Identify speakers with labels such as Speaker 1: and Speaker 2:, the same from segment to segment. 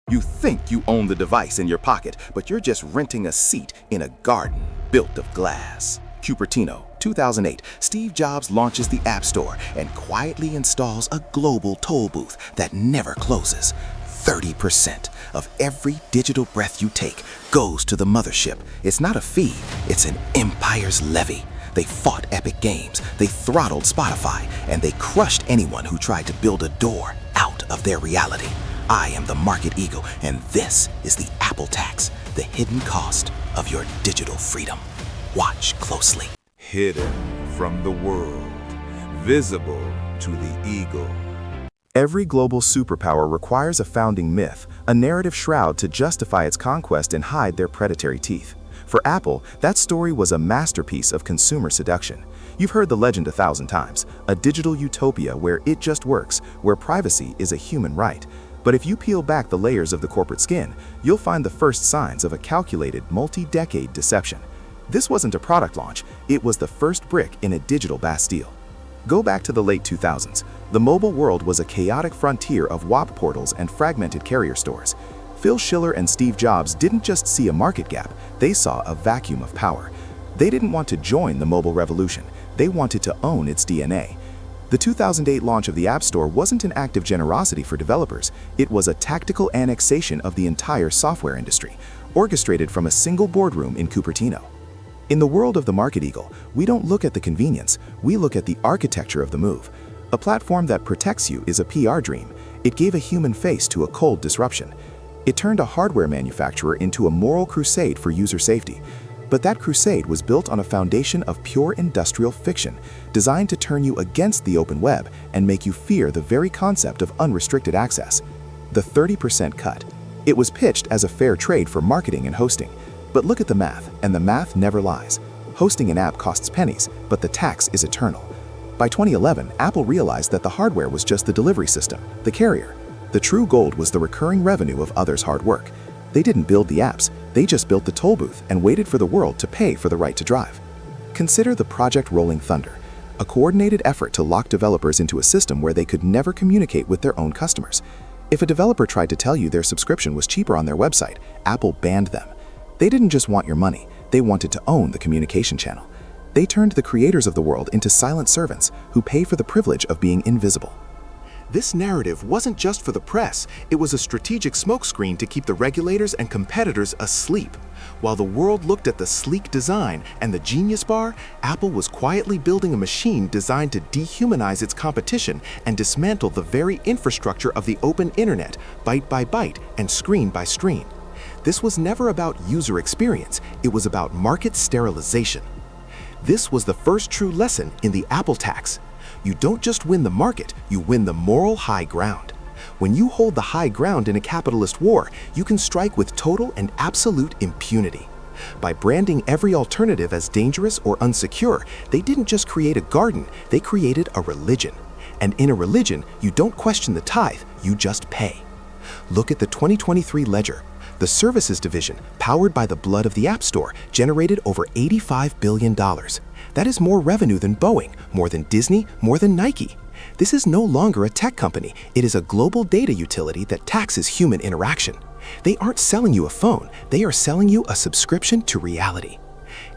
Speaker 1: You think you own the device in your pocket, but you're just renting a seat in a garden built of glass. Cupertino, 2008, Steve Jobs launches the App Store and quietly installs a global toll booth that never closes. 30% of every digital breath you take goes to the mothership. It's not a fee, it's an empire's levy. They fought Epic Games, they throttled Spotify, and they crushed anyone who tried to build a door out of their reality. I am the market eagle, and this is the Apple tax, the hidden cost of your digital freedom. Watch closely.
Speaker 2: Hidden from the world, visible to the eagle.
Speaker 3: Every global superpower requires a founding myth, a narrative shroud to justify its conquest and hide their predatory teeth. For Apple, that story was a masterpiece of consumer seduction. You've heard the legend 1,000 times, a digital utopia where it just works, where privacy is a human right. But if you peel back the layers of the corporate skin, you'll find the first signs of a calculated, multi-decade deception. This wasn't a product launch, it was the first brick in a digital Bastille. Go back to the late 2000s. The mobile world was a chaotic frontier of WAP portals and fragmented carrier stores. Phil Schiller and Steve Jobs didn't just see a market gap, they saw a vacuum of power. They didn't want to join the mobile revolution, they wanted to own its DNA. The 2008 launch of the App Store wasn't an act of generosity for developers, it was a tactical annexation of the entire software industry, orchestrated from a single boardroom in Cupertino. In the world of the market eagle, we don't look at the convenience, we look at the architecture of the move. A platform that protects you is a PR dream. It gave a human face to a cold disruption. It turned a hardware manufacturer into a moral crusade for user safety. But that crusade was built on a foundation of pure industrial fiction, designed to turn you against the open web and make you fear the very concept of unrestricted access. The 30% cut. It was pitched as a fair trade for marketing and hosting. But look at the math, and the math never lies. Hosting an app costs pennies, but the tax is eternal. By 2011, Apple realized that the hardware was just the delivery system, the carrier. The true gold was the recurring revenue of others' hard work. They didn't build the apps, they just built the toll booth and waited for the world to pay for the right to drive. Consider the Project Rolling Thunder, a coordinated effort to lock developers into a system where they could never communicate with their own customers. If a developer tried to tell you their subscription was cheaper on their website, Apple banned them. They didn't just want your money, they wanted to own the communication channel. They turned the creators of the world into silent servants who pay for the privilege of being invisible.
Speaker 4: This narrative wasn't just for the press, it was a strategic smokescreen to keep the regulators and competitors asleep. While the world looked at the sleek design and the Genius Bar, Apple was quietly building a machine designed to dehumanize its competition and dismantle the very infrastructure of the open internet, byte by byte and screen by screen. This was never about user experience, it was about market sterilization. This was the first true lesson in the Apple tax. You don't just win the market, you win the moral high ground. When you hold the high ground in a capitalist war, you can strike with total and absolute impunity. By branding every alternative as dangerous or unsecure, they didn't just create a garden, they created a religion. And in a religion, you don't question the tithe, you just pay. Look at the 2023 ledger. The services division, powered by the blood of the App Store, generated over $85 billion. That is more revenue than Boeing, more than Disney, more than Nike. This is no longer a tech company, it is a global data utility that taxes human interaction. They aren't selling you a phone, they are selling you a subscription to reality.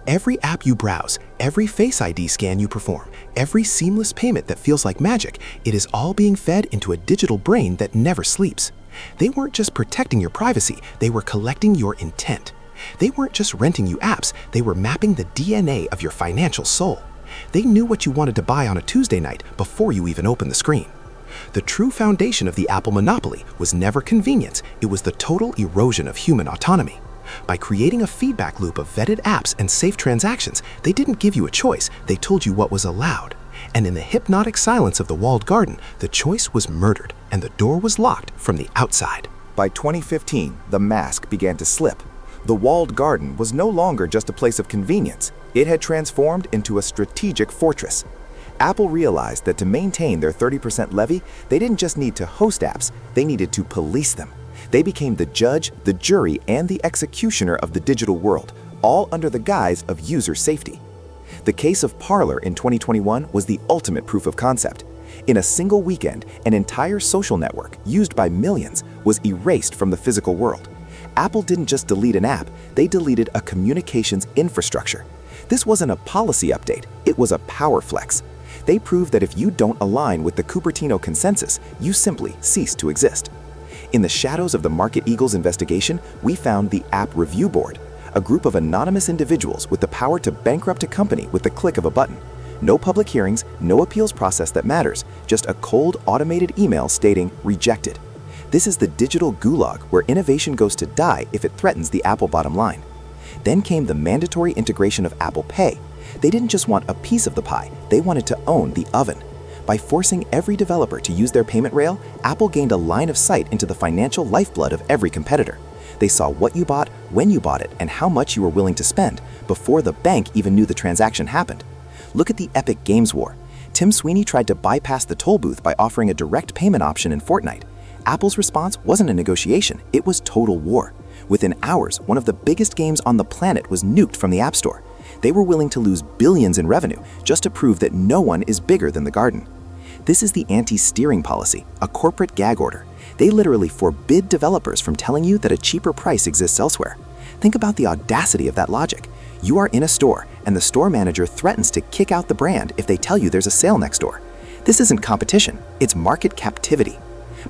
Speaker 4: Every app you browse, every Face ID scan you perform, every seamless payment that feels like magic, it is all being fed into a digital brain that never sleeps. They weren't just protecting your privacy, they were collecting your intent. They weren't just renting you apps, they were mapping the DNA of your financial soul. They knew what you wanted to buy on a Tuesday night before you even opened the screen. The true foundation of the Apple monopoly was never convenience, it was the total erosion of human autonomy. By creating a feedback loop of vetted apps and safe transactions, they didn't give you a choice, they told you what was allowed. And in the hypnotic silence of the walled garden, the choice was murdered, and the door was locked from the outside.
Speaker 1: By 2015, the mask began to slip. The walled garden was no longer just a place of convenience. It had transformed into a strategic fortress. Apple realized that to maintain their 30% levy, they didn't just need to host apps, they needed to police them. They became the judge, the jury, and the executioner of the digital world, all under the guise of user safety. The case of Parler in 2021 was the ultimate proof of concept. In a single weekend, an entire social network, used by millions, was
Speaker 3: was erased from the physical world. Apple didn't just delete an app, they deleted a communications infrastructure. This wasn't a policy update, it was a power flex. They proved that if you don't align with the Cupertino consensus, you simply cease to exist. In the shadows of the Market Eagles investigation, we found the App Review Board, a group of anonymous individuals with the power to bankrupt a company with the click of a button. No public hearings, no appeals process that matters, just a cold automated email stating rejected. This is the digital gulag where innovation goes to die if it threatens the Apple bottom line. Then came the mandatory integration of Apple Pay. They didn't just want a piece of the pie, they wanted to own the oven. By forcing every developer to use their payment rail, Apple gained a line of sight into the financial lifeblood of every competitor. They saw what you bought, when you bought it, and how much you were willing to spend before the bank even knew the transaction happened. Look at the Epic Games war. Tim Sweeney tried to bypass the toll booth by offering a direct payment option in Fortnite. Apple's response wasn't a negotiation, it was total war. Within hours, one of the biggest games on the planet was nuked from the App Store. They were willing to lose billions in revenue just to prove that no one is bigger than the garden. This is the anti-steering policy, a corporate gag order. They literally forbid developers from telling you that a cheaper price exists elsewhere. Think about the audacity of that logic. You are in a store, and the store manager threatens to kick out the brand if they tell you there's a sale next door. This isn't competition, it's market captivity.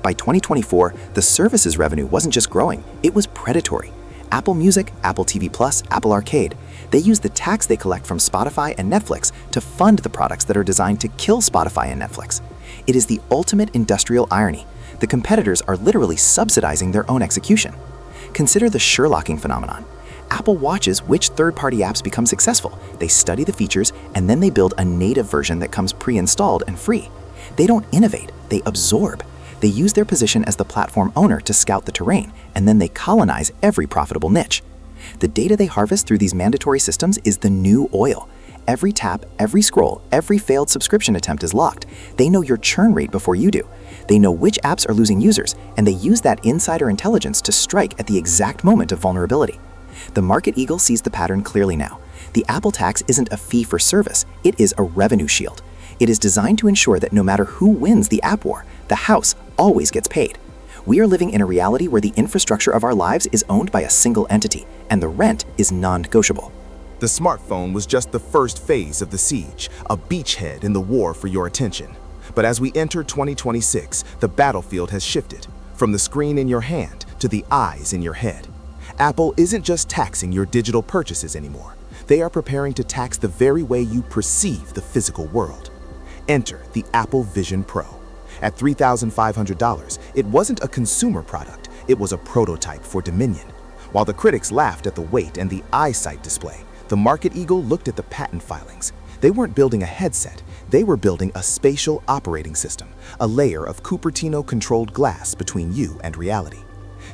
Speaker 3: By 2024, the services revenue wasn't just growing, it was predatory. Apple Music, Apple TV Plus, Apple Arcade, they use the tax they collect from Spotify and Netflix to fund the products that are designed to kill Spotify and Netflix. It is the ultimate industrial irony. The competitors are literally subsidizing their own execution. Consider the Sherlocking phenomenon. Apple watches which third-party apps become successful. They study the features, and then they build a native version that comes pre-installed and free. They don't innovate, they absorb. They use their position as the platform owner to scout the terrain, and then they colonize every profitable niche. The data they harvest through these mandatory systems is the new oil. Every tap, every scroll, every failed subscription attempt is locked. They know your churn rate before you do. They know which apps are losing users, and they use that insider intelligence to strike at the exact moment of vulnerability. The Market Eagle sees the pattern clearly now. The Apple tax isn't a fee for service, it is a revenue shield. It is designed to ensure that no matter who wins the app war, the house always gets paid. We are living in a reality where the infrastructure of our lives is owned by a single entity, and the rent is non-negotiable.
Speaker 4: The smartphone was just the first phase of the siege, a beachhead in the war for your attention. But as we enter 2026, the battlefield has shifted, from the screen in your hand to the eyes in your head. Apple isn't just taxing your digital purchases anymore. They are preparing to tax the very way you perceive the physical world. Enter the Apple Vision Pro. At $3,500, it wasn't a consumer product, it was a prototype for Dominion. While the critics laughed at the weight and the eyesight display, the Market Eagle looked at the patent filings. They weren't building a headset, they were building a spatial operating system, a layer of Cupertino-controlled glass between you and reality.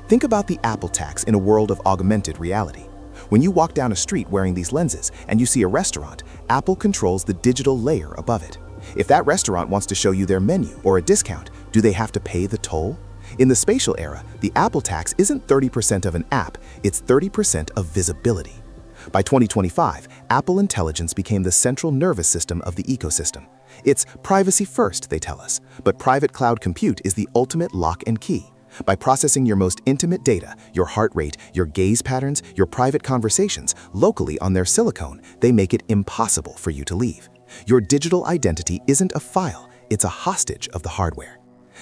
Speaker 4: Think about the Apple tax in a world of augmented reality. When you walk down a street wearing these lenses and you see a restaurant, Apple controls the digital layer above it. If that restaurant wants to show you their menu or a discount, do they have to pay the toll? In the spatial era, the Apple tax isn't 30% of an app, it's 30% of visibility. By 2025, Apple Intelligence became the central nervous system of the ecosystem. It's privacy first, they tell us, but private cloud compute is the ultimate lock and key. By processing your most intimate data, your heart rate, your gaze patterns, your private conversations, locally on their silicone, they make it impossible for you to leave. Your digital identity isn't a file, it's a hostage of the hardware.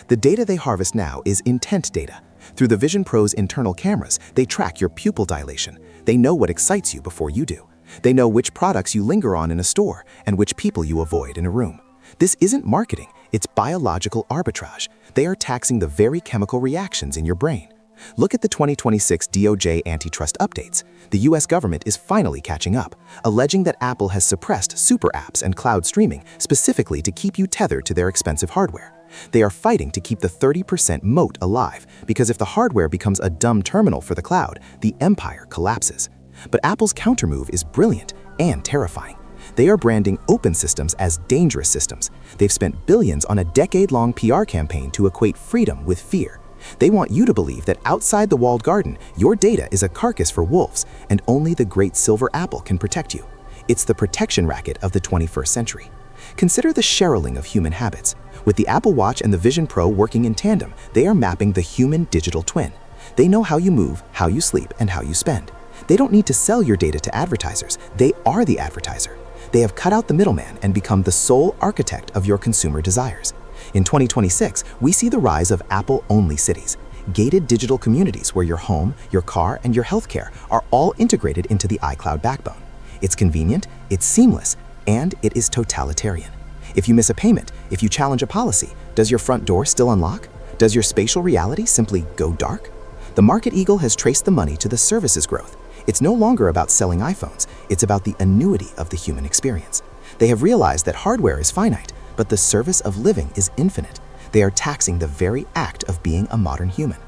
Speaker 4: The data they harvest now is intent data. Through the Vision Pro's internal cameras, they track your pupil dilation. They know what excites you before you do. They know which products you linger on in a store and which people you avoid in a room. This isn't marketing, it's biological arbitrage. They are taxing the very chemical reactions in your brain. Look at the 2026 DOJ antitrust updates. The US government is finally catching up, alleging that Apple has suppressed super apps and cloud streaming specifically to keep you tethered to their expensive hardware. They are fighting to keep the 30% moat alive, because if the hardware becomes a dumb terminal for the cloud, the empire collapses. But Apple's countermove is brilliant and terrifying. They are branding open systems as dangerous systems. They've spent billions on a decade-long PR campaign to equate freedom with fear. They want you to believe that outside the walled garden, your data is a carcass for wolves, and only the great silver apple can protect you. It's the protection racket of the 21st century. Consider the Sherilling of human habits.
Speaker 5: With the Apple Watch and the Vision Pro working in tandem, they are mapping the human digital twin. They know how you move, how you sleep, and how you spend. They don't need to sell your data to advertisers. They are the advertiser. They have cut out the middleman and become the sole architect of your consumer desires. In 2026, we see the rise of Apple-only cities, gated digital communities where your home, your car, and your healthcare are all integrated into the iCloud backbone. It's convenient, it's seamless, and it is totalitarian. If you miss a payment, if you challenge a policy, does your front door still unlock? Does your spatial reality simply go dark? The market eagle has traced the money to the services growth. It's no longer about selling iPhones, it's about the annuity of the human experience. They have realized that hardware is finite, but the service of living is infinite. They are taxing the very act of being a modern human.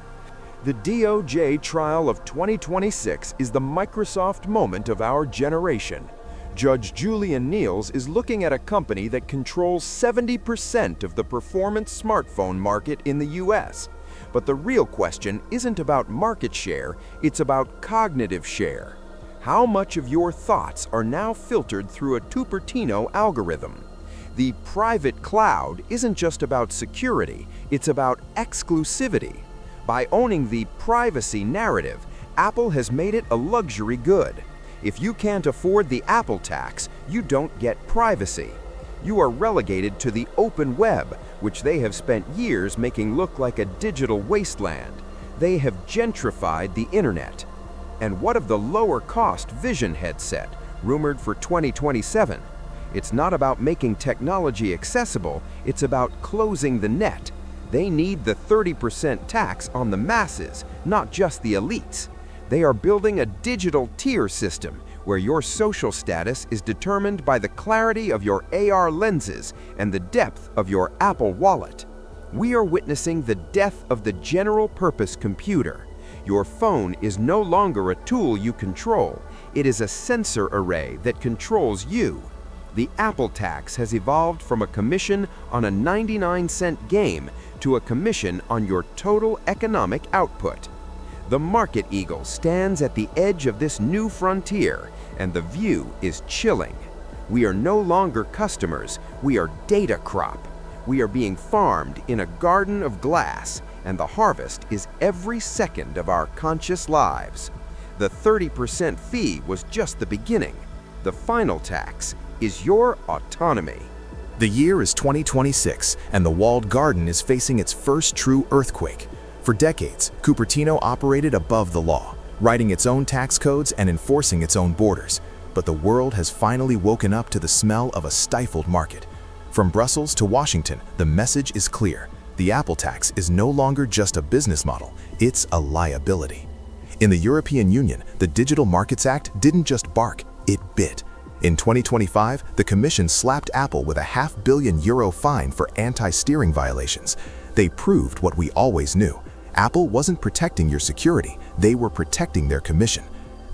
Speaker 6: The DOJ trial of 2026 is the Microsoft moment of our generation. Judge Julian Niels is looking at a company that controls 70% of the performance smartphone market in the US. But the real question isn't about market share, it's about cognitive share. How much of your thoughts are now filtered through a Cupertino algorithm? The private cloud isn't just about security, it's about exclusivity. By owning the privacy narrative, Apple has made it a luxury good. If you can't afford the Apple tax, you don't get privacy. You are relegated to the open web, which they have spent years making look like a digital wasteland. They have gentrified the internet. And what of the lower-cost Vision headset, rumored for 2027? It's not about making technology accessible, it's about closing the net. They need the 30% tax on the masses, not just the elites. They are building a digital tier system where your social status is determined by the clarity of your AR lenses and the depth of your Apple Wallet. We are witnessing the death of the general-purpose computer. Your phone is no longer a tool you control. It is a sensor array that controls you. The Apple tax has evolved from a commission on a 99-cent game to a commission on your total economic output. The market eagle stands at the edge of this new frontier, and the view is chilling. We are no longer customers, we are data crop. We are being farmed in a garden of glass, and the harvest is every second of our conscious lives. The 30% fee was just the beginning. The final tax is your autonomy.
Speaker 3: The year is 2026, and the walled garden is facing its first true earthquake. For decades, Cupertino operated above the law, writing its own tax codes and enforcing its own borders. But the world has finally woken up to the smell of a stifled market. From Brussels to Washington, the message is clear. The Apple tax is no longer just a business model, it's a liability. In the European Union, the Digital Markets Act didn't just bark, it bit. In 2025, the Commission slapped Apple with a €500 million fine for anti-steering violations. They proved what we always knew. Apple wasn't protecting your security, they were protecting their commission.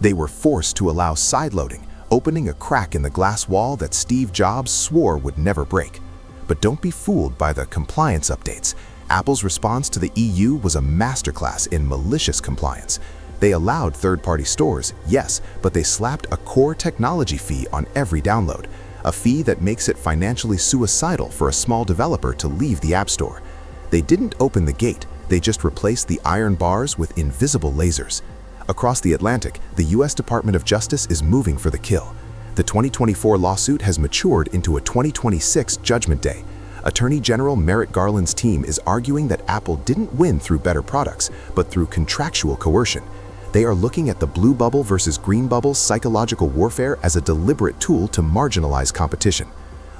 Speaker 3: They were forced to allow sideloading, opening a crack in the glass wall that Steve Jobs swore would never break. But don't be fooled by the compliance updates. Apple's response to the EU was a masterclass in malicious compliance. They allowed third-party stores, yes, but they slapped a core technology fee on every download, a fee that makes it financially suicidal for a small developer to leave the App Store. They didn't open the gate, they just replaced the iron bars with invisible lasers. Across the Atlantic, the US Department of Justice is moving for the kill. The 2024 lawsuit has matured into a 2026 judgment day. Attorney General Merrick Garland's team is arguing that Apple didn't win through better products, but through contractual coercion. They are looking at the blue bubble versus green bubble psychological warfare as a deliberate tool to marginalize competition.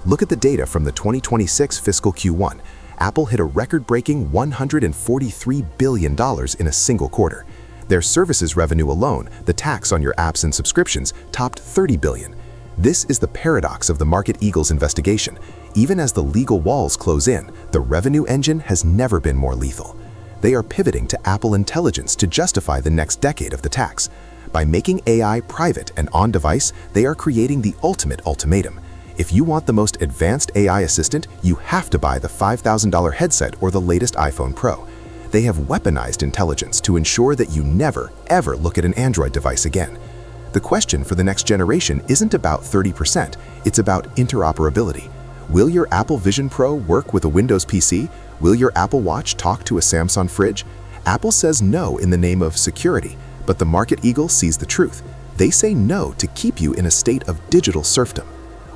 Speaker 3: Look at the data from the 2026 fiscal Q1. Apple hit a record-breaking $143 billion in a single quarter. Their services revenue alone, the tax on your apps and subscriptions, topped $30 billion. This is the paradox of the Market Eagle's investigation. Even as the legal walls close in, the revenue engine has never been more lethal. They are pivoting to Apple Intelligence to justify the next decade of the tax. By making AI private and on-device, they are creating the ultimate ultimatum. If you want the most advanced AI assistant, you have to buy the $5,000 headset or the latest iPhone Pro. They have weaponized intelligence to ensure that you never, ever look at an Android device again. The question for the next generation isn't about 30%, it's about interoperability. Will your Apple Vision Pro work with a Windows PC? Will your Apple Watch talk to a Samsung fridge? Apple says no in the name of security, but the market eagle sees the truth. They say no to keep you in a state of digital serfdom.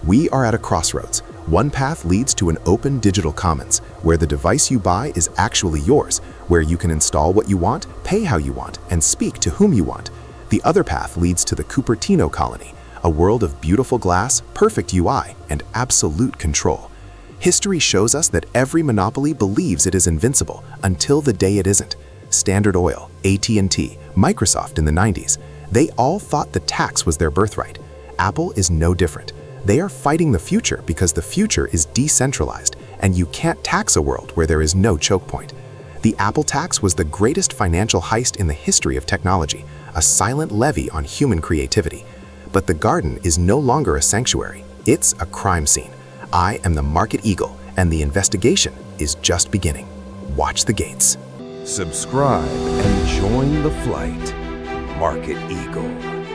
Speaker 3: We are at a crossroads. One path leads to an open digital commons, where the device you buy is actually yours, where you can install what you want, pay how you want, and speak to whom you want. The other path leads to the Cupertino colony, a world of beautiful glass, perfect UI, and absolute control. History shows us that every monopoly believes it is invincible until the day it isn't. Standard Oil, AT&T, Microsoft in the 90s, they all thought the tax was their birthright. Apple is no different. They are fighting the future because the future is decentralized, and you can't tax a world where there is no choke point. The Apple tax was the greatest financial heist in the history of technology, a silent levy on human creativity. But the garden is no longer a sanctuary, it's a crime scene. I am the market eagle, and the investigation is just beginning. Watch the gates.
Speaker 2: Subscribe and join the flight. Market Eagle.